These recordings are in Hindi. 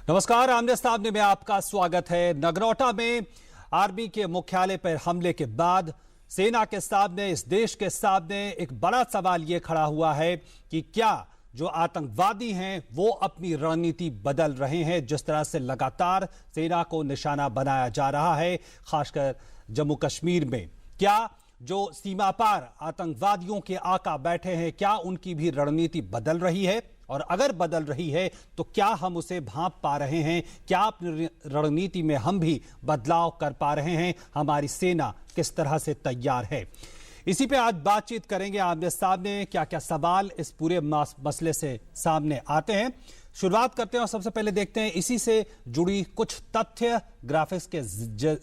नमस्कार, आमने सामने में आपका स्वागत है। नगरोटा में आर्मी के मुख्यालय पर हमले के बाद सेना के सामने, इस देश के सामने एक बड़ा सवाल यह खड़ा हुआ है कि क्या जो आतंकवादी हैं वो अपनी रणनीति बदल रहे हैं। जिस तरह से लगातार सेना को निशाना बनाया जा रहा है, खासकर जम्मू कश्मीर में, क्या जो सीमा पार आतंकवादियों के आका बैठे हैं, क्या उनकी भी रणनीति बदल रही है? और अगर बदल रही है तो क्या हम उसे भांप पा रहे हैं? क्या अपनी रणनीति में हम भी बदलाव कर पा रहे हैं? हमारी सेना किस तरह से तैयार है? इसी पे आज बातचीत करेंगे। आमने सामने क्या क्या सवाल इस पूरे मसले से सामने आते हैं, शुरुआत करते हैं और सबसे पहले देखते हैं इसी से जुड़ी कुछ तथ्य ग्राफिक्स के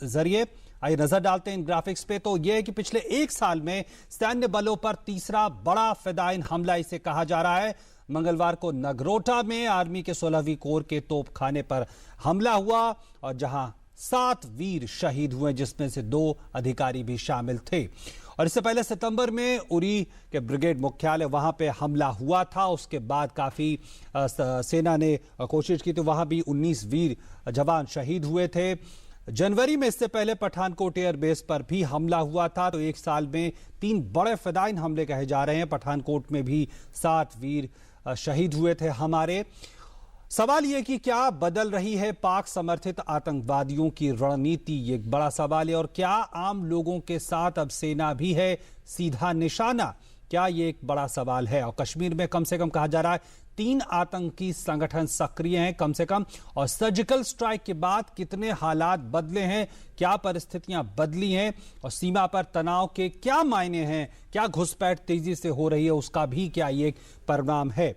जरिए। आइए नजर डालते हैं इन ग्राफिक्स पे। तो यह है कि पिछले एक साल में सैन्य बलों पर तीसरा बड़ा फिदायिन हमला इसे कहा जा रहा है। मंगलवार को नगरोटा में आर्मी के 16वीं कोर के तोपखाने पर हमला हुआ और जहां 7 वीर शहीद हुए, जिसमें से 2 अधिकारी भी शामिल थे। और इससे पहले सितंबर में उरी के ब्रिगेड मुख्यालय, वहां पे हमला हुआ था। उसके बाद काफी सेना ने कोशिश की, तो वहां भी 19 वीर जवान शहीद हुए थे। जनवरी में इससे पहले पठानकोट एयरबेस पर भी हमला हुआ था। तो एक साल में 3 बड़े फिदायिन हमले कहे जा रहे हैं। पठानकोट में भी 7 वीर शहीद हुए थे हमारे। सवाल यह कि क्या बदल रही है पाक समर्थित आतंकवादियों की रणनीति? ये एक बड़ा सवाल है। और क्या आम लोगों के साथ अब सेना भी है सीधा निशाना? क्या ये एक बड़ा सवाल है? और कश्मीर में कम से कम कहा जा रहा है 3 आतंकी संगठन सक्रिय हैं कम से कम। और सर्जिकल स्ट्राइक के बाद कितने हालात बदले हैं, क्या परिस्थितियां बदली हैं, और सीमा पर तनाव के क्या मायने हैं? क्या घुसपैठ तेजी से हो रही है, उसका भी क्या ये एक परिणाम है?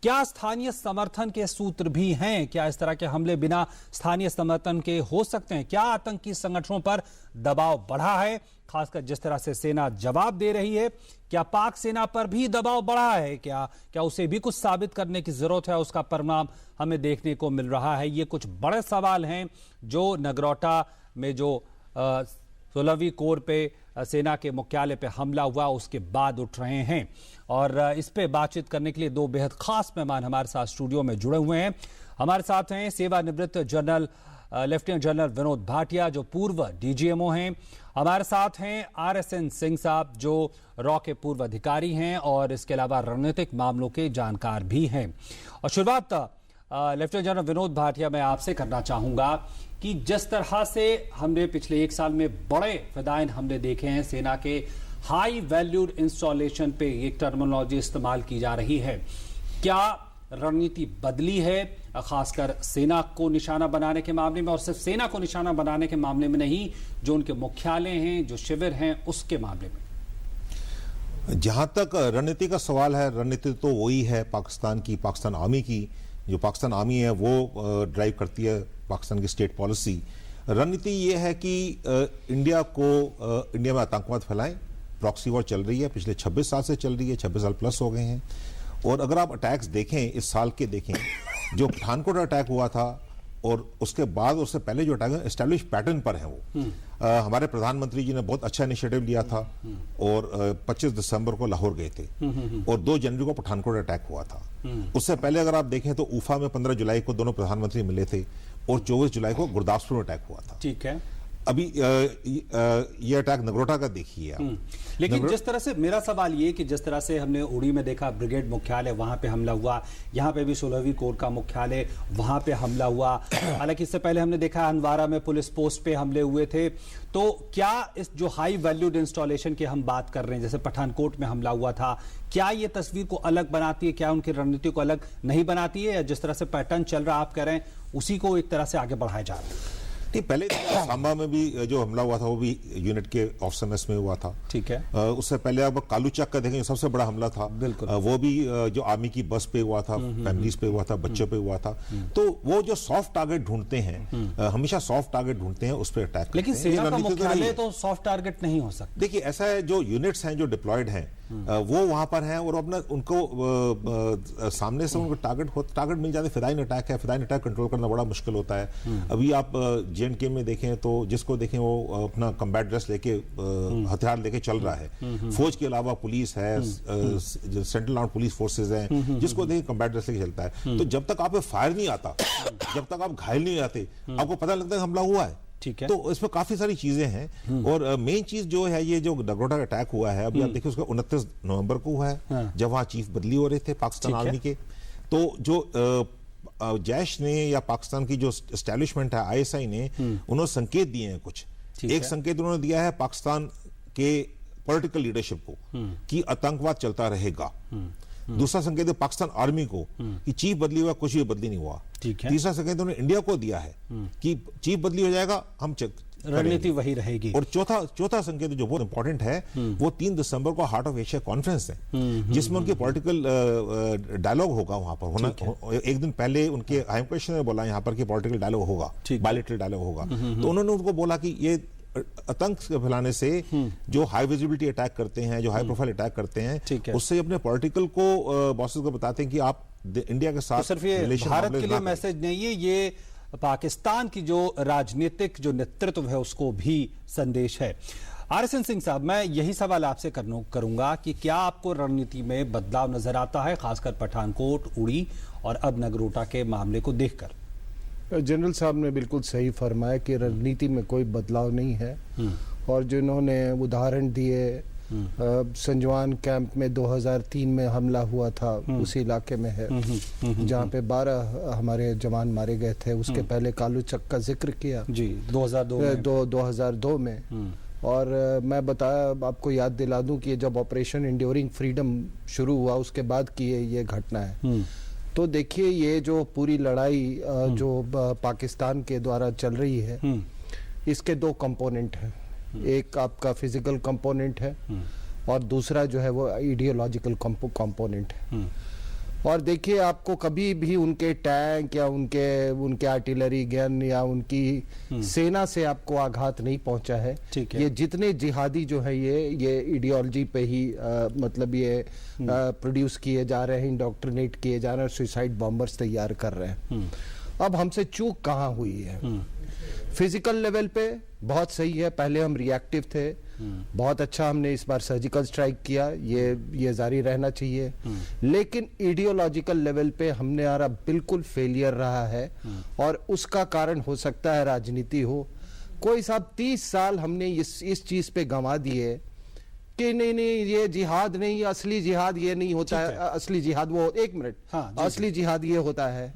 क्या स्थानीय समर्थन के सूत्र भी हैं? क्या इस तरह के हमले बिना स्थानीय समर्थन के हो सकते हैं? क्या आतंकी संगठनों पर दबाव बढ़ा है, खासकर जिस तरह से सेना जवाब दे रही है? क्या पाक सेना पर भी दबाव बढ़ा है? क्या उसे भी कुछ साबित करने की जरूरत है? उसका परिणाम हमें देखने को मिल रहा है। ये कुछ बड़े सवाल हैं जो नगरोटा में जो 16वीं कोर पे सेना के मुख्यालय पे हमला हुआ उसके बाद उठ रहे हैं। और इस पे बातचीत करने के लिए 2 बेहद खास मेहमान हमारे साथ स्टूडियो में जुड़े हुए हैं। हमारे साथ हैं सेवानिवृत्त general lieutenant general Vinod Bhatia, जो पूर्व डीजीएमओ हैं। हमारे साथ हैं RSN सिंह साहब, जो रॉ के पूर्व अधिकारी हैं और इसके अलावा रणनीतिक मामलों के जानकार भी हैं। और शुरुआत लेफ्टिनेंट जनरल विनोद भाटिया मैं आपसे करना चाहूंगा कि जिस तरह से हमने पिछले एक साल में बड़े फिदायिन हमले देखे हैं, सेना के हाई वैल्यूड इंस्टॉलेशन पे एक टर्मिनोलॉजी इस्तेमाल की जा रही है, क्या रणनीति बदली है खासकर सेना को निशाना बनाने के मामले में? और सिर्फ सेना को निशाना बनाने के मामले में नहीं, जो उनके मुख्यालय हैं, जो शिविर हैं, उसके मामले में। जहां तक रणनीति का सवाल है, रणनीति तो वही है पाकिस्तान आर्मी की। जो पाकिस्तान आर्मी है वो ड्राइव करती है पाकिस्तान की स्टेट पॉलिसी। रणनीति ये है कि इंडिया में आतंकवाद फैलाएं। प्रॉक्सी वॉर चल रही है, पिछले 26 साल से चल रही है, 26 साल प्लस हो गए हैं। और अगर आप अटैक्स देखें, इस साल के देखें, जो पठानकोट अटैक हुआ था और उसके बाद उससे पहले जो अटैक एस्टैब्लिश पैटर्न पर है वो हमारे प्रधानमंत्री जी ने बहुत अच्छा इनिशिएटिव लिया था और 25 दिसंबर को लाहौर गए थे और 2 जनवरी को पठानकोट अटैक हुआ था। उससे पहले अगर आप देखें तो उफा में 15 जुलाई को दोनों प्रधानमंत्री मिले थे और 24 जुलाई को गुरदासपुर में अटैक हुआ था। ठीक है। अभी ये अटैक नगरोटा का देखिए आप। लेकिन जिस तरह से, मेरा सवाल ये कि जिस तरह से हमने उड़ी में देखा ब्रिगेड मुख्यालय, वहां पे हमला हुआ, यहां पे भी 16वीं कोर का मुख्यालय, वहां पे हमला हुआ। हालांकि इससे पहले हमने देखा हंदवाड़ा में पुलिस पोस्ट पे हमले हुए थे। तो क्या इस जो हाई वैल्यूड इंस्टॉलेशन की हम बात कर रहे हैं, जैसे पठानकोट में हमला हुआ था, क्या ये तस्वीर को अलग बनाती है? क्या उनकी रणनीति को अलग नहीं बनाती है? या जिस तरह से पैटर्न चल रहा आप कह रहे हैं उसी को एक तरह से आगे बढ़ाया जा रहा है? पहले सांबा में भी जो हमला हुआ था वो भी यूनिट के ऑफिसर्स में हुआ था। ठीक है। उससे पहले आप कालू चक का देखेंगे, सबसे बड़ा हमला था। बिल्कुल। वो भी जो आर्मी की बस पे हुआ था, फैमिलीज पे हुआ था, बच्चों पे हुआ था। तो वो जो सॉफ्ट टारगेट ढूंढते हैं, हमेशा सॉफ्ट टारगेट ढूंढते हैं, उस पर अटैक। लेकिन सेना का मुख्यालय तो सॉफ्ट टारगेट नहीं हो सकता। देखिए ऐसा है, जो यूनिट्स हैं जो डिप्लॉयड हैं, वो वहां पर हैं और अपना उनको सामने से उनको टारगेट मिल जाते। फिदाइन अटैक है, फिदाइन अटैक कंट्रोल करना बड़ा मुश्किल होता है। अभी आप J&K में देखें तो जिसको देखें वो अपना कम्बैट ड्रेस लेके हथियार लेके चल रहा है। फौज के अलावा पुलिस है, सेंट्रल आर्म पुलिस फोर्सेज हैं, जिसको देखें कम्बैट ड्रेस लेके चलता है। तो जब तक आप पे फायर नहीं आता, जब तक आप घायल नहीं आते, आपको पता लगता है हमला हुआ है। ठीक है। तो इसमें काफी सारी चीजें हैं और मेन चीज जो है ये जो नगरोटा अटैक हुआ है, अभी आप देखिए उसका 29 नवंबर को हुआ है, जब वहां चीफ बदली हो रहे थे पाकिस्तान आर्मी के। तो जो जैश ने या पाकिस्तान की जो एस्टैब्लिशमेंट है ISI ने, उन्होंने संकेत दिए हैं कुछ। एक संकेत उन्होंने दिया है पाकिस्तान के पॉलिटिकल लीडरशिप को कि आतंकवाद चलता रहेगा। दूसरा संकेत है पाकिस्तान आर्मी को कि चीफ बदली हुआ, कुछ भी बदली नहीं हुआ। तीसरा संकेत उन्होंने इंडिया को दिया है कि चीफ बदली हो जाएगा, हम रणनीति वही रहेगी। और चौथा संकेत जो बहुत इंपॉर्टेंट है, वो 3 दिसंबर को हार्ट ऑफ एशिया कॉन्फ्रेंस है, जिसमें उनके पॉलिटिकल डायलॉग होगा वहां पर होना। एक दिन पहले उनके हाई कमिश्नर ने बोला यहाँ पर कि पॉलिटिकल डायलॉग होगा, बायलैटरल डायलॉग होगा। तो उन्होंने उनको बोला कि ये आतंक फैलाने से जो हाई विजिबिलिटी अटैक करते हैं, जो हाई प्रोफाइल अटैक करते हैं, उससे अपने पॉलिटिकल को बॉसेस को बताते हैं कि आप इंडिया के साथ तो सिर्फ ये भारत के लिए मैसेज नहीं है, ये पाकिस्तान की जो राजनीतिक जो नेतृत्व है उसको भी संदेश है। RSN सिंह साहब, मैं यही सवाल आपसे करूंगा कि क्या आपको रणनीति में बदलाव नजर आता है, खासकर पठानकोट, उड़ी और अब नगरोटा के मामले को देखकर? जनरल साहब ने बिल्कुल सही फरमाया कि रणनीति में कोई बदलाव नहीं है। और जिन्होंने उदाहरण दिए, संजवान कैंप में 2003 में हमला हुआ था, उसी इलाके में है जहाँ पे 12 हमारे जवान मारे गए थे। उसके पहले कालू चक का जिक्र किया जी 2002 में। और मैं बताया, आपको याद दिला दूं कि जब ऑपरेशन इंड्योरिंग फ्रीडम शुरू हुआ उसके बाद की ये घटना है। तो देखिए, ये जो पूरी लड़ाई जो पाकिस्तान के द्वारा चल रही है, इसके 2 कंपोनेंट हैं। एक आपका फिजिकल कंपोनेंट है और दूसरा जो है वो आइडियोलॉजिकल कंपोनेंट है। और देखिए, आपको कभी भी उनके टैंक या उनके आर्टिलरी गन या उनकी सेना से आपको आघात नहीं पहुंचा है। ये जितने जिहादी जो है ये आइडियोलॉजी पे ही मतलब ये प्रोड्यूस किए जा रहे हैं, इंडोक्ट्रिनेट किए जा रहे हैं, सुसाइड बॉम्बर्स तैयार कर रहे हैं। अब हमसे चूक कहाँ हुई है? फिजिकल लेवल पे बहुत सही है, पहले हम रिएक्टिव थे, बहुत अच्छा हमने इस बार सर्जिकल स्ट्राइक किया, ये जारी रहना चाहिए। लेकिन आइडियोलॉजिकल लेवल पे हमने हमारा बिल्कुल फेलियर रहा है और उसका कारण हो सकता है राजनीति हो। कोई साहब 30 साल हमने इस चीज पे गंवा दिए कि नहीं ये जिहाद नहीं, असली जिहाद ये नहीं होता है। असली जिहाद वो, एक मिनट, असली जिहाद ये होता है।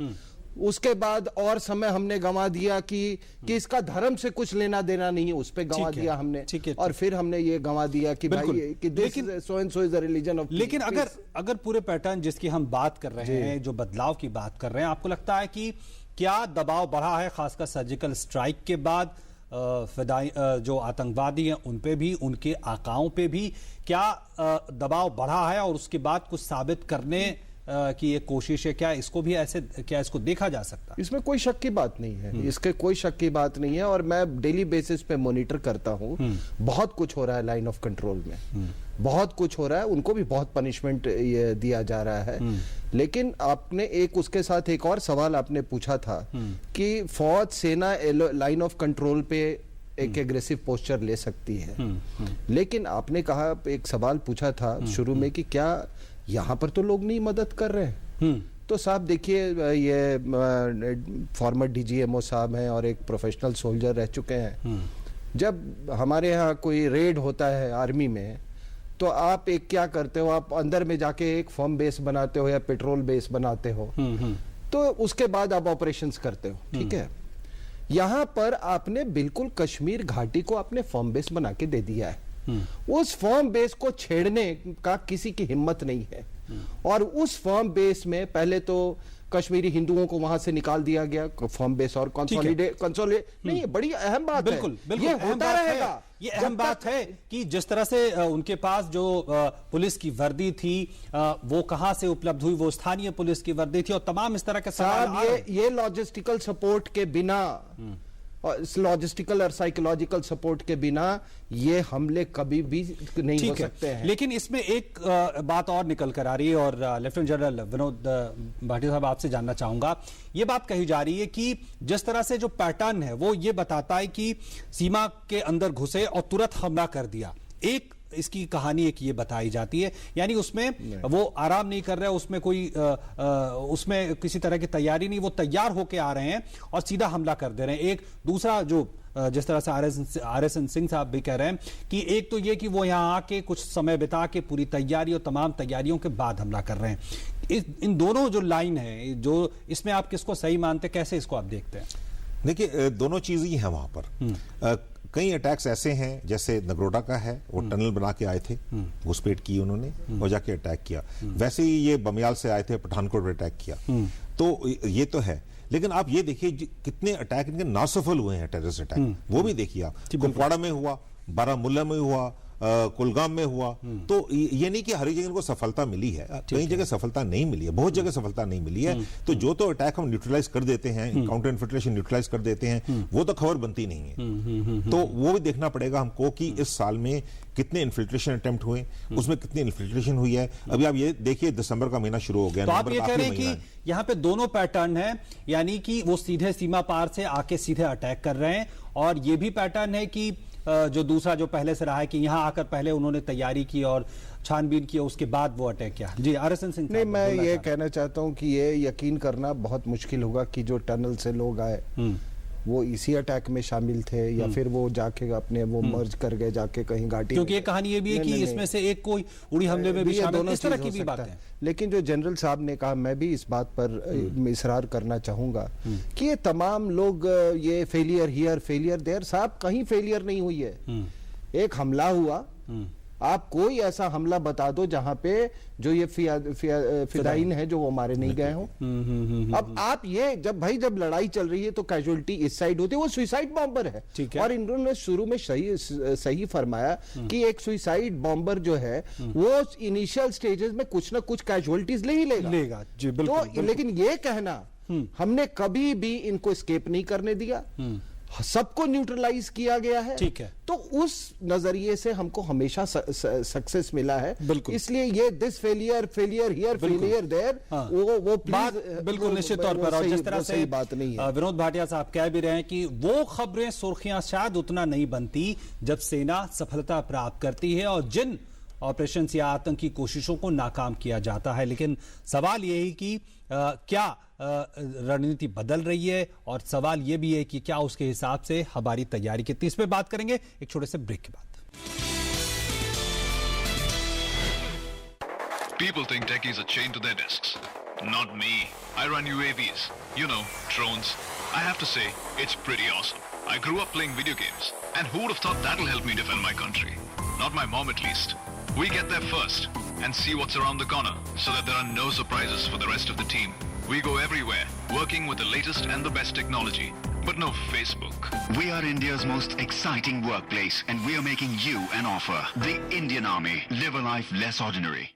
उसके बाद और समय हमने गंवा दिया कि इसका धर्म से कुछ लेना देना नहीं है, उस पे गंवा दिया हमने। और फिर हमने ये गंवा दिया कि भाई कि so and so is the religion of. लेकिन अगर पूरे पैटर्न जिसकी हम बात कर रहे हैं, जो बदलाव की बात कर रहे हैं, आपको लगता है कि क्या दबाव बढ़ा है, खासकर सर्जिकल स्ट्राइक के बाद जो आतंकवादी हैं उन पे भी, उनके आकाओं पे भी क्या दबाव बढ़ा है और उसके बाद कुछ साबित करने कि ये कोशिश है? क्या इसको भी ऐसे, क्या इसको देखा जा सकता है? इसमें कोई शक की बात नहीं है, इसके कोई शक की बात नहीं है। और मैं डेली बेसिस पे मॉनिटर करता हूँ, बहुत कुछ हो रहा है लाइन ऑफ कंट्रोल में, बहुत कुछ हो रहा है। उनको भी बहुत पनिशमेंट ये दिया जा रहा है। लेकिन आपने उसके साथ एक और सवाल आपने पूछा था कि फौज, सेना लाइन ऑफ कंट्रोल पे एक एग्रेसिव पोस्चर ले सकती है। लेकिन आपने कहा, एक सवाल पूछा था शुरू में कि क्या यहाँ पर तो लोग नहीं मदद कर रहे हैं? तो साहब देखिए, ये फॉर्मर DGMO साहब हैं और एक प्रोफेशनल सोल्जर रह चुके हैं। जब हमारे यहाँ कोई रेड होता है आर्मी में, तो आप एक क्या करते हो, आप अंदर में जाके एक फॉर्म बेस बनाते हो या पेट्रोल बेस बनाते हो, तो उसके बाद आप ऑपरेशंस करते हो, ठीक है। यहाँ पर आपने बिल्कुल कश्मीर घाटी को आपने फॉर्म बेस बना के दे दिया है। उस फॉर्म बेस को छेड़ने का किसी की हिम्मत नहीं है। और उस फॉर्म बेस में पहले तो कश्मीरी हिंदुओं को वहां से निकाल दिया गया फॉर्म बेस और कंसोलिडेट नहीं, ये बड़ी अहम बात है। बिल्कुल ये होता रहेगा। ये अहम बात है कि जिस तरह से उनके पास जो पुलिस की वर्दी थी, वो कहां से उपलब्ध हुई, वो स्थानीय पुलिस की वर्दी थी और तमाम इस तरह के सवाल। ये लॉजिस्टिकल सपोर्ट के बिना लॉजिस्टिकल और साइकोलॉजिकल सपोर्ट के बिना ये हमले कभी भी नहीं हो सकते हैं। लेकिन इसमें एक बात और निकल कर आ रही है, और लेफ्टिनेंट जनरल विनोद भाटिया साहब आपसे जानना चाहूंगा। ये बात कही जा रही है कि जिस तरह से जो पैटर्न है वो ये बताता है कि सीमा के अंदर घुसे और तुरंत हमला कर दिया। एक इसकी कहानी एक ये बताई जाती है, यानी उसमें वो आराम नहीं कर रहे, उसमें कोई उसमें किसी तरह की तैयारी नहीं, वो तैयार होके आ रहे हैं और सीधा हमला कर दे रहे हैं। एक दूसरा जो जिस तरह से RSN सिंह साहब भी कह रहे हैं कि एक तो ये कि वो यहाँ आके कुछ समय बिता के पूरी तैयारी और तमाम तैयारियों के बाद हमला कर रहे हैं। इन दोनों जो लाइन है, जो इसमें आप किसको सही मानते, कैसे इसको आप देखते हैं? देखिए, दोनों चीज ही है वहां पर। कई अटैक्स ऐसे हैं, जैसे नगरोटा का है, वो टनल बना के आए थे, घुसपैठ की उन्होंने और जाके अटैक किया। वैसे ही ये बमियाल से आए थे, पठानकोट पे अटैक किया। तो ये तो है, लेकिन आप ये देखिए कितने अटैक इनके नासफल हुए हैं, टेररिस्ट अटैक। वो भी देखिए आप, कुपवाड़ा में हुआ, बारामूला में हुआ, कुलगाम में हुआ। तो ये नहीं कि हर एक जगह इनको सफलता मिली है, कई जगह सफलता नहीं मिली है, बहुत जगह सफलता नहीं मिली है। तो जो तो अटैक हम न्यूट्रलाइज कर देते हैं, काउंटर इन्फिल्ट्रेशन न्यूट्रलाइज कर देते हैं, वो तो खबर बनती नहीं है। तो वो भी देखना पड़ेगा हमको कि इस साल में कितने इन्फिल्ट्रेशन अटेम्प्ट हुए, उसमें कितनी इन्फिल्ट्रेशन हुई है। अभी आप ये देखिए, दिसंबर का महीना शुरू हो गया। तो आप ये कह रहे हैं कि यहाँ पे दोनों पैटर्न है, यानी कि वो सीधे सीमा पार से आके सीधे अटैक कर रहे हैं, और ये भी पैटर्न है कि जो दूसरा जो पहले से रहा है कि यहाँ आकर पहले उन्होंने तैयारी की और छानबीन की, उसके बाद वो अटैक किया। जी, RSN सिंह। नहीं, मैं ये कहना चाहता हूँ कि ये यकीन करना बहुत मुश्किल होगा कि जो टनल से लोग आए वो इसी अटैक में शामिल थे, या फिर वो जाके अपने वो मर्ज कर गए जाके कहीं घाटी। क्योंकि ये कहानी ये भी है कि इसमें से एक कोई उड़ी हमले में भी शामिल, इस तरह की भी बात है। लेकिन जो जनरल साहब ने कहा, मैं भी इस बात पर इसरार करना चाहूंगा कि ये तमाम लोग ये फेलियर हियर फेलियर देयर, साहब कहीं फेलियर नहीं हुई है। एक हमला हुआ, आप कोई ऐसा हमला बता दो जहां पे जो ये फिदाइन है जो वो मारे नहीं गए हो। अब आप ये जब लड़ाई चल रही है तो कैजुअलिटी इस साइड होती है, वो सुसाइड बॉम्बर है। और इन्होंने शुरू में सही फरमाया कि एक सुसाइड बॉम्बर जो है वो इनिशियल स्टेजेस में कुछ ना कुछ कैजुअलिटीज ले ही लेगा। जी, बिल्कुल, तो लेकिन ये कहना हमने कभी भी इनको एस्केप नहीं करने दिया, सबको न्यूट्रलाइज किया गया है। ठीक है, तो उस नजरिए से हमको हमेशा सक्सेस मिला है। इसलिए ये this failure here failure there, वो बात बिल्कुल निश्चित तौर पर, और जिस तरह से बात नहीं है। विनोद भाटिया साहब कह भी रहे हैं कि वो खबरें सुर्खियां शायद उतना नहीं बनती जब सेना सफलता प्राप्त करती है और जिन ऑपरेशन या आतंकी कोशिशों को नाकाम किया जाता है। लेकिन सवाल ये है कि क्या रणनीति बदल रही है, और सवाल यह भी है कि क्या उसके हिसाब से हमारी तैयारी कितनी। इस पे बात करेंगे एक छोटे से ब्रेक के बाद। People think techies are chained to their desks. Not me. I run UAVs. You know, drones. I have to say, it's pretty awesome. I grew up playing video games, and who would have thought that'll help me defend my country? Not my mom, at least. We get there first and see what's around the corner so that there are no surprises for the rest of the team. We go everywhere, working with the latest and the best technology, but no Facebook. We are India's most exciting workplace, and we are making you an offer. The Indian Army. Live a life less ordinary.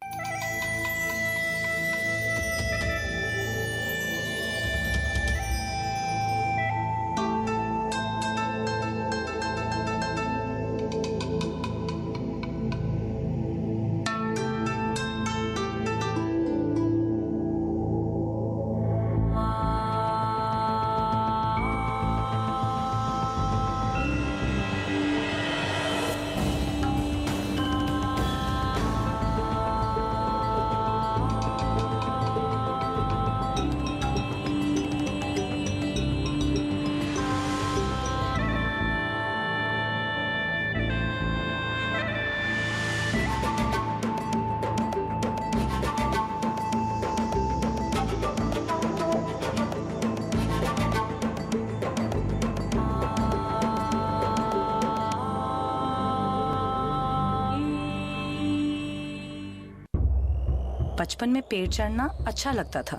बचपन में पेड़ चढ़ना अच्छा लगता था,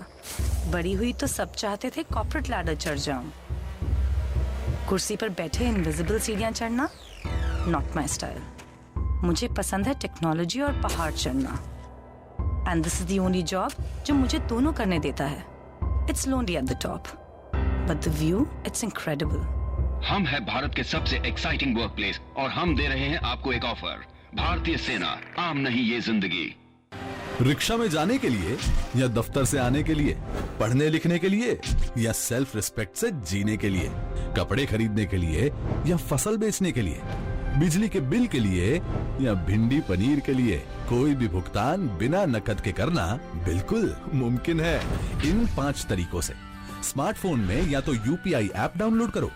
बड़ी हुई तो सब चाहते थे कॉर्पोरेट लैडर चढ़ जाऊं। कुर्सी पर बैठे इनविजिबल सीढ़ियां चढ़ना नॉट माय स्टाइल। मुझे पसंद है टेक्नोलॉजी और पहाड़ चढ़ना, and this is the only job जो मुझे दोनों करने देता है। It's lonely at the top, but the view it's incredible. हम है भारत के सबसे एक्साइटिंग वर्कप्लेस और हम दे रहे हैं आपको एक ऑफर। भारतीय सेना, आम नहीं ये जिंदगी। रिक्शा में जाने के लिए या दफ्तर से आने के लिए, पढ़ने लिखने के लिए या सेल्फ रिस्पेक्ट से जीने के लिए, कपड़े खरीदने के लिए या फसल बेचने के लिए, बिजली के बिल के लिए या भिंडी पनीर के लिए, कोई भी भुगतान बिना नकद के करना बिल्कुल मुमकिन है इन 5 तरीकों से। स्मार्टफोन में या तो यूपीआई ऐप डाउनलोड करो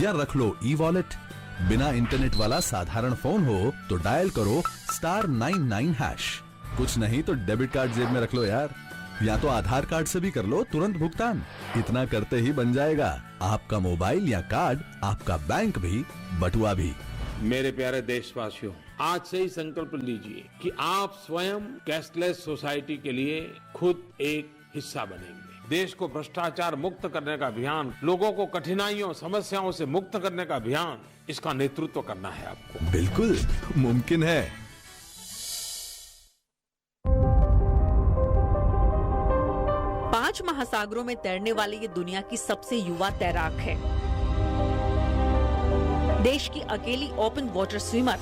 या रख लो ई-वॉलेट। बिना इंटरनेट वाला साधारण फोन हो तो डायल करो *99#। कुछ नहीं तो डेबिट कार्ड जेब में रख लो यार, या तो आधार कार्ड से भी कर लो तुरंत भुगतान। इतना करते ही बन जाएगा आपका मोबाइल या कार्ड, आपका बैंक भी, बटुआ भी। मेरे प्यारे देशवासियों, आज से ही संकल्प लीजिए कि आप स्वयं कैशलेस सोसाइटी के लिए खुद एक हिस्सा बनेंगे। देश को भ्रष्टाचार मुक्त करने का अभियान, लोगों को कठिनाइयों समस्याओं से मुक्त करने का अभियान, इसका नेतृत्व करना है आपको। बिल्कुल मुमकिन है। पांच महासागरों में तैरने वाली ये दुनिया की सबसे युवा तैराक है। देश की अकेली ओपन वाटर स्विमर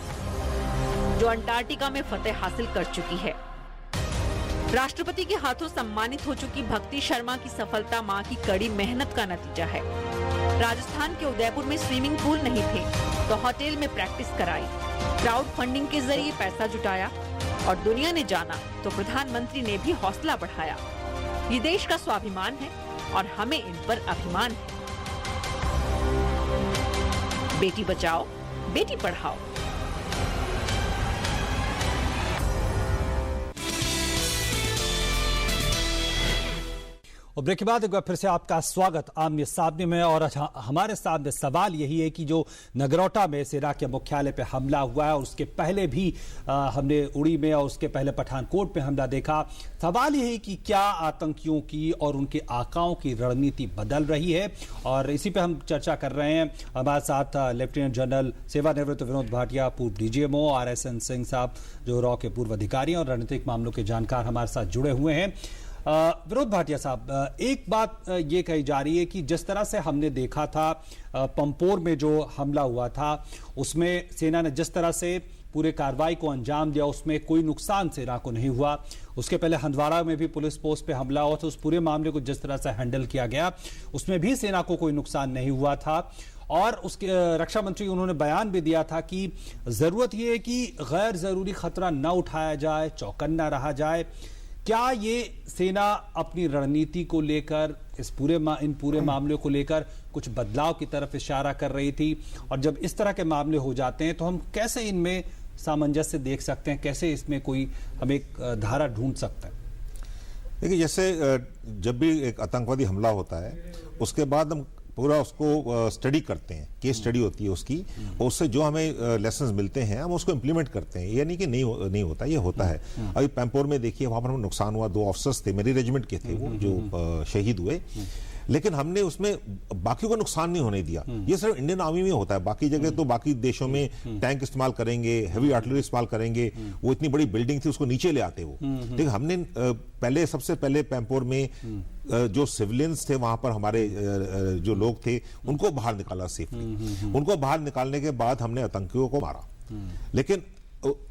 जो अंटार्कटिका में फतेह हासिल कर चुकी है। राष्ट्रपति के हाथों सम्मानित हो चुकी भक्ति शर्मा की सफलता मां की कड़ी मेहनत का नतीजा है। राजस्थान के उदयपुर में स्विमिंग पूल नहीं थे तो होटल में प्रैक्टिस कराई, क्राउड फंडिंग के जरिए पैसा जुटाया और दुनिया ने जाना तो प्रधानमंत्री ने भी हौसला बढ़ाया। ये देश का स्वाभिमान है और हमें इन पर अभिमान है। बेटी बचाओ, बेटी पढ़ाओ। और ब्रेक के बाद एक बार फिर से आपका स्वागत आमने सामने में। और हमारे सामने सवाल यही है कि जो नगरोटा में सेना के मुख्यालय पे हमला हुआ है और उसके पहले भी हमने उड़ी में और उसके पहले पठानकोट में हमला देखा। सवाल यही कि क्या आतंकियों की और उनके आकाओं की रणनीति बदल रही है, और इसी पे हम चर्चा कर रहे हैं। हमारे साथ लेफ्टिनेंट जनरल सेवानिवृत्त विनोद भाटिया, पूर्व डीजीएमओ, RSN सिंह साहब जो रॉ के पूर्व अधिकारी और रणनीतिक मामलों के जानकार हमारे साथ जुड़े हुए हैं। विनोद भाटिया साहब, एक बात ये कही जा रही है कि जिस तरह से हमने देखा था पंपोर में जो हमला हुआ था उसमें सेना ने जिस तरह से पूरे कार्रवाई को अंजाम दिया उसमें कोई नुकसान सेना को नहीं हुआ। उसके पहले हंदवाड़ा में भी पुलिस पोस्ट पे हमला हुआ था, उस पूरे मामले को जिस तरह से हैंडल किया गया उसमें भी सेना को कोई नुकसान नहीं हुआ था। और उसके रक्षा मंत्री उन्होंने बयान भी दिया था कि जरूरत यह है कि गैर जरूरी खतरा न उठाया जाए, चौकन्ना रहा जाए। क्या ये सेना अपनी रणनीति को लेकर इन पूरे मामले को लेकर कुछ बदलाव की तरफ इशारा कर रही थी? और जब इस तरह के मामले हो जाते हैं तो हम कैसे इनमें सामंजस्य देख सकते हैं, कैसे इसमें कोई हम एक धारा ढूंढ सकते हैं? देखिए, जैसे जब भी एक आतंकवादी हमला होता है उसके बाद हम पूरा उसको स्टडी करते हैं, केस स्टडी होती है उसकी, और उससे जो हमें लेसन्स मिलते हैं हम उसको इम्प्लीमेंट करते हैं। ये नहीं कि नहीं होता, ये होता है। अभी पैम्पोर में देखिए, वहां पर हमें नुकसान हुआ, 2 ऑफिसर्स थे मेरी रेजिमेंट के थे वो जो शहीद हुए, लेकिन हमने उसमें बाकी को नुकसान नहीं होने दिया। ये सिर्फ इंडियन आर्मी में होता है, बाकी जगह तो बाकी देशों में टैंक इस्तेमाल करेंगे, हेवी आर्टिलरी इस्तेमाल करेंगे, वो इतनी बड़ी बिल्डिंग थी उसको नीचे ले आते वो। लेकिन हमने सबसे पहले पैम्पोर में जो सिविलियंस थे वहां पर हमारे जो लोग थे उनको बाहर निकाला सेफली। उनको बाहर निकालने के बाद हमने आतंकियों को मारा, लेकिन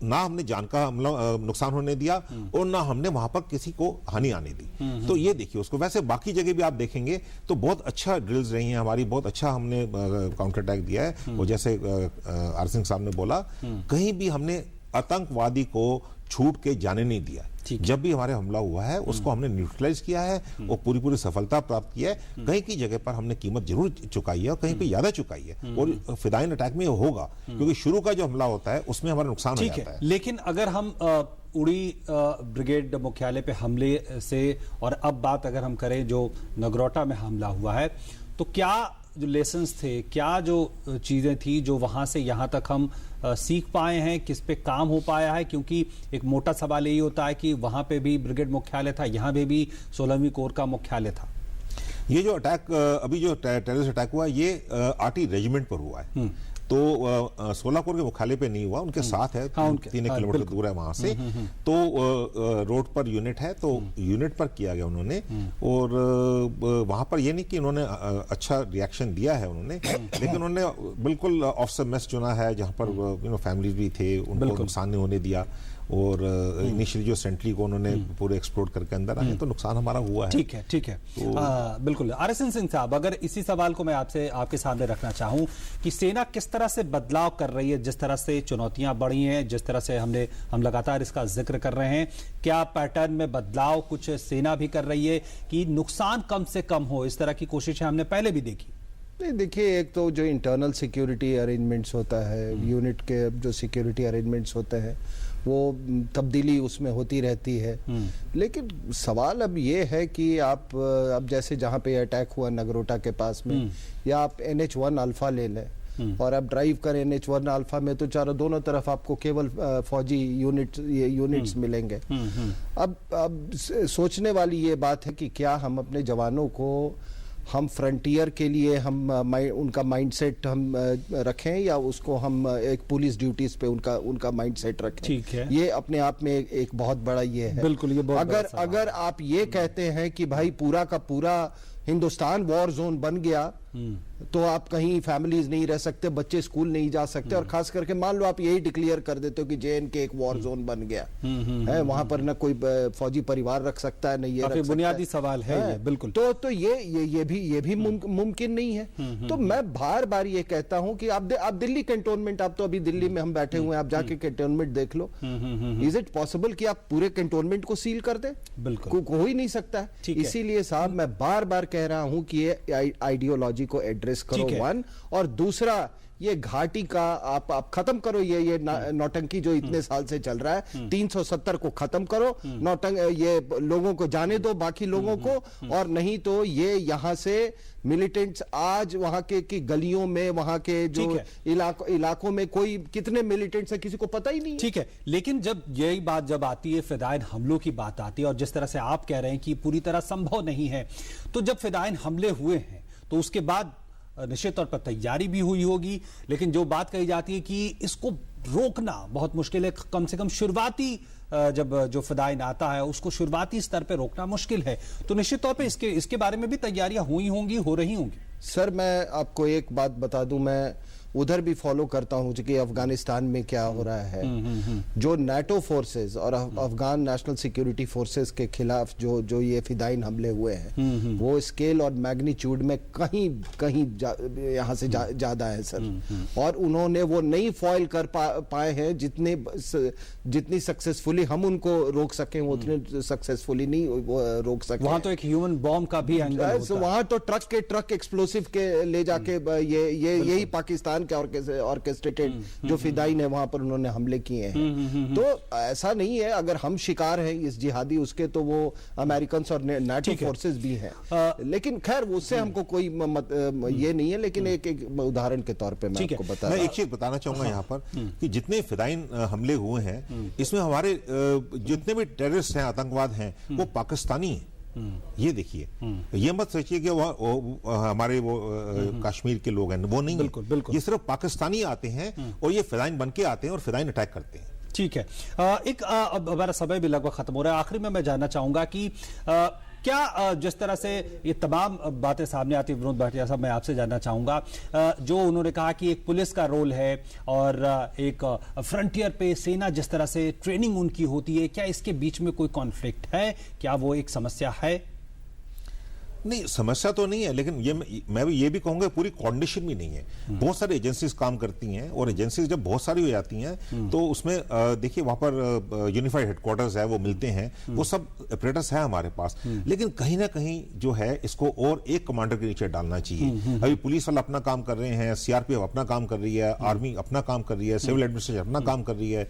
ना हमने जान का नुकसान होने दिया और ना हमने वहां पर किसी को हानि आने दी। तो ये देखिए उसको। वैसे बाकी जगह भी आप देखेंगे तो बहुत अच्छा ड्रिल्स रही हैं हमारी, बहुत अच्छा हमने काउंटर अटैक दिया है। और जैसे आर सिंह साहब ने बोला, कहीं भी हमने आतंकवादी को छूट के जाने नहीं दिया। जब भी हमारे हमला हुआ है उसको हमने न्यूट्रलाइज किया है और पूरी सफलता प्राप्त की है। कहीं की जगह पर हमने कीमत जरूर चुकाई है और कहीं पे ज्यादा चुकाई है, और फिदाइन अटैक में होगा क्योंकि शुरू का जो हमला होता है उसमें हमारा नुकसान हो जाता है। लेकिन अगर हम उड़ी ब्रिगेड मुख्यालय पे हमले से और अब बात अगर हम करें जो नगरोटा में हमला हुआ है, तो क्या जो लेसन्स थे, क्या जो चीजें थी जो वहां से यहां तक हम सीख पाए हैं, किस पे काम हो पाया है? क्योंकि एक मोटा सवाल यही होता है कि वहां पे भी ब्रिगेड मुख्यालय था, यहां पे भी 16वीं कोर का मुख्यालय था। ये जो अटैक अभी जो टेररिस्ट अटैक हुआ ये आरटी रेजिमेंट पर हुआ है। तो सोलापुर के मुख्यालय पे नहीं हुआ, उनके साथ है, 3 किलोमीटर दूर है वहां से। तो रोड पर यूनिट है, तो यूनिट पर किया गया उन्होंने। और वहां पर ये नहीं कि उन्होंने अच्छा रिएक्शन दिया है उन्होंने, लेकिन उन्होंने बिल्कुल ऑफ द मेस चुना है जहां पर फैमिली भी थे, उनको नुकसान नहीं होने दिया। और इनिशियली जो सेंट्री को उन्होंने पूरे एक्सप्लोर करके अंदर आए, तो नुकसान हमारा हुआ है। ठीक है, ठीक है। बिल्कुल। RSN सिंह साहब, अगर इसी सवाल को मैं आपसे आपके सामने रखना चाहूं कि सेना किस तरह से बदलाव कर रही है, जिस तरह से चुनौतियां बढ़ी हैं, जिस तरह से हम लगातार इसका जिक्र कर रहे हैं, क्या पैटर्न में बदलाव कुछ सेना भी कर रही है कि नुकसान कम से कम हो? इस तरह की कोशिशें हमने पहले भी देखी। नहीं, देखिए, एक तो जो इंटरनल सिक्योरिटी अरेंजमेंट्स होता है, यूनिट के जो सिक्योरिटी अरेंजमेंट्स होते हैं, वो तब्दीली उसमें होती रहती है। लेकिन सवाल अब ये है कि आप अब जैसे जहाँ पे अटैक हुआ नगरोटा के पास में, या आप NH1 अल्फा ले लें और आप ड्राइव करें NH1 अल्फा में, तो दोनों तरफ आपको केवल फौजी यूनिट्स मिलेंगे। अब सोचने वाली ये बात है कि क्या हम अपने जवानों को हम फ्रंटियर के लिए उनका माइंडसेट हम रखें, या उसको हम एक पुलिस ड्यूटीज पे उनका माइंडसेट रखें? ठीक है। ये अपने आप में एक बहुत बड़ा ये है। बिल्कुल, ये बहुत अगर आप ये कहते हैं कि भाई पूरा का पूरा हिंदुस्तान वॉर जोन बन गया, तो आप कहीं फैमिलीज नहीं रह सकते, बच्चे स्कूल नहीं जा सकते, और खास करके मान लो आप यही डिक्लेयर कर देते हो कि JNK एक वॉर जोन बन गया है, वहां पर ना कोई फौजी परिवार रख सकता है, नहीं ये रख सकता है। बुनियादी सवाल है ये, बिल्कुल। तो ये भी मुमकिन नहीं है। तो मैं बार बार ये कहता हूं कि आप दिल्ली कैंटोनमेंट, आप तो अभी दिल्ली में हम बैठे हुए हैं, आप जाके कैंटोनमेंट देख लो। इज इट पॉसिबल कि आप पूरे कैंटोनमेंट को सील कर दें? बिल्कुल, हो ही नहीं सकता। इसीलिए साहब मैं बार बार कह रहा हूं कि ये आइडियोलॉजी को एड्रेस करो, वन, और दूसरा ये घाटी का आप खत्म करो, ये नौटंकी जो इतने साल से चल रहा है। 370 को खत्म करो, ये लोगों को जाने दो, बाकी लोगों को, और नहीं तो ये यहां से मिलिटेंट्स आज वहां के की गलियों में, वहां के जो इलाकों में कोई कितने मिलिटेंट्स है किसी को पता ही नहीं। ठीक है, लेकिन जब यही बात जब आती है, फिदायन हमलों की बात आती है, और जिस तरह से आप कह रहे हैं कि पूरी तरह संभव नहीं है, तो जब फिदायन हमले हुए हैं तो उसके बाद निश्चित तौर पर तैयारी भी हुई होगी, लेकिन जो बात कही जाती है कि इसको रोकना बहुत मुश्किल है, कम से कम शुरुआती जब जो फिदायन आता है उसको शुरुआती स्तर पे रोकना मुश्किल है, तो निश्चित तौर पे इसके बारे में भी तैयारियां हुई होंगी, हो रही होंगी। सर, मैं आपको एक बात बता दूं, मैं उधर भी फॉलो करता हूं कि अफगानिस्तान में क्या हो रहा है। जो NATO फोर्सेस और अफगान नेशनल सिक्योरिटी फोर्सेस के खिलाफ जो ये फिदायन हमले हुए हैं, वो स्केल और मैग्नीट्यूड में कहीं यहाँ से ज्यादा है सर। और उन्होंने वो नहीं फॉइल कर पाए हैं, जितनी सक्सेसफुली हम उनको रोक सके, उतने सक्सेसफुली नहीं रोक सके। वहां तो एक ह्यूमन बॉम्ब का भी एंगल होता है। वहां तो ट्रक एक्सप्लोसिव के ले जाके यही पाकिस्तान के ऑर्केस्ट्रेटेड जो फिदायन है वहां पर उन्होंने हमले किए हैं। तो ऐसा नहीं है, अगर हम शिकार हैं इस जिहादी उसके, तो वो अमेरिकन और NATO फोर्सेस भी हैं। लेकिन खैर उससे हमको कोई ये नहीं है, लेकिन एक उदाहरण के तौर पे मैं आपको बता मैं एक चीज बताना चाहूंगा यहाँ पर कि जितने फिदायन हमले हुए हैं, इसमें हमारे जितने भी टेररिस्ट हैं, आतंकवाद हैं, वो पाकिस्तानी हैं। ये देखिए, ये मत सोचिए कि वो हमारे वो कश्मीर के लोग हैं, वो नहीं। बिल्कुल, बिल्कुल। ये सिर्फ पाकिस्तानी आते हैं और ये फिदायन बन के आते हैं और फिदायन अटैक करते हैं। ठीक है, अब हमारा समय भी लगभग खत्म हो रहा है। आखिरी में मैं जानना चाहूंगा कि क्या जिस तरह से ये तमाम बातें सामने आती, विनोद भाटिया साहब, मैं आपसे जानना चाहूंगा, जो उन्होंने कहा कि एक पुलिस का रोल है और एक फ्रंटियर पे सेना जिस तरह से ट्रेनिंग उनकी होती है, क्या इसके बीच में कोई कॉन्फ्लिक्ट है? क्या वो एक समस्या है? नहीं, समस्या तो नहीं है, लेकिन मैं भी ये भी कहूंगा पूरी कोऑर्डिनेशन भी नहीं है। बहुत सारी एजेंसीज काम करती हैं, और एजेंसीज जब बहुत सारी हो जाती हैं तो उसमें देखिए वहां पर यूनिफाइड हेडक्वार्टर्स है, वो मिलते हैं, वो सब ऑपरेटर्स है हमारे पास, लेकिन कहीं ना कहीं जो है इसको और एक कमांडर के नीचे डालना चाहिए। अभी पुलिस वाला अपना काम कर रहे हैं, CRPF अपना काम कर रही है, आर्मी अपना काम कर रही है, सिविल एडमिनिस्ट्रेशन अपना काम कर रही है,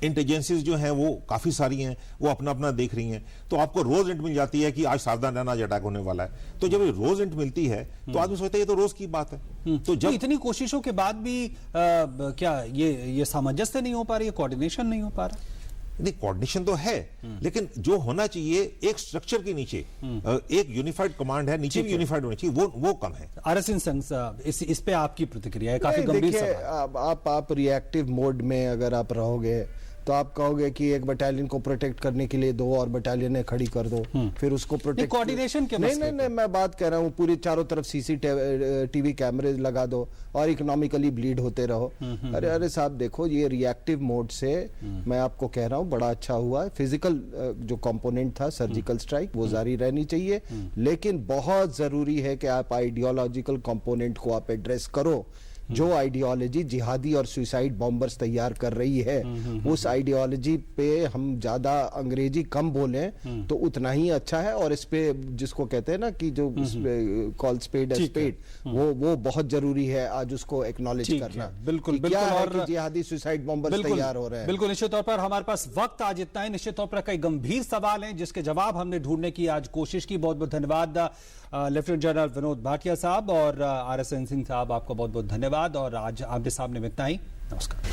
इंटेलिजेंसीज जो है वो काफी सारी हैं, वो अपना अपना देख रही हैं। तो आपको रोज इंट मिल जाती है कि आज सावधान रहना, आज अटैक होने वाला है। तो जब ये रोज इंट मिलती है तो आदमी सोचता है ये तो रोज की बात है। तो जब इतनी कोशिशों के बाद भी क्या ये सामंजस्य नहीं हो पा रही है, कोऑर्डिनेशन नहीं हो पा रहा? नहीं, कोऑर्डिनेशन तो है, लेकिन जो होना चाहिए एक स्ट्रक्चर के नीचे, एक यूनिफाइड कमांड है, नीचे भी यूनिफाइड होना चाहिए, वो कम है। आरएसएन संघ, इस पे आपकी प्रतिक्रिया है? काफी गंभीर सवाल। आप रिएक्टिव मोड में अगर आप रहोगे तो आप कहोगे कि एक बटालियन को प्रोटेक्ट करने के लिए 2 और बटालियन खड़ी कर दो, फिर उसको प्रोटेक्ट, कोऑर्डिनेशन के नहीं, मैं बात कर रहा हूँ पूरी चारों तरफ सीसीटीवी कैमरे लगा दो और इकोनॉमिकली ब्लीड होते रहो। अरे साहब देखो, ये रिएक्टिव मोड से मैं आपको कह रहा हूँ बड़ा अच्छा हुआ है। फिजिकल जो कंपोनेंट था, सर्जिकल स्ट्राइक, वो जारी रहनी चाहिए, लेकिन बहुत जरूरी है कि आप आइडियोलॉजिकल कंपोनेंट को आप एड्रेस करो। जो आइडियोलॉजी जिहादी और सुसाइड बॉम्बर्स तैयार कर रही है, उस आइडियोलॉजी पे हम ज्यादा अंग्रेजी कम बोलें तो उतना ही अच्छा है। और इस पे जिसको कहते हैं ना कि जो कॉल स्पेड स्पेड, वो बहुत जरूरी है आज उसको एक्नॉलेज करना। बिल्कुल, क्या है कि जिहादी सुसाइड बॉम्बर्स तैयार हो रहे हैं। बिल्कुल, निश्चित तौर पर हमारे पास वक्त आज इतना है। निश्चित तौर पर कई गंभीर सवाल हैं जिसके जवाब हमने ढूंढने की आज कोशिश की। बहुत बहुत धन्यवाद लेफ्टिनेंट जनरल विनोद भाटिया साहब और आरएसएन सिंह साहब, आपका बहुत बहुत धन्यवाद। और आज आमने सामने में इतना ही। नमस्कार।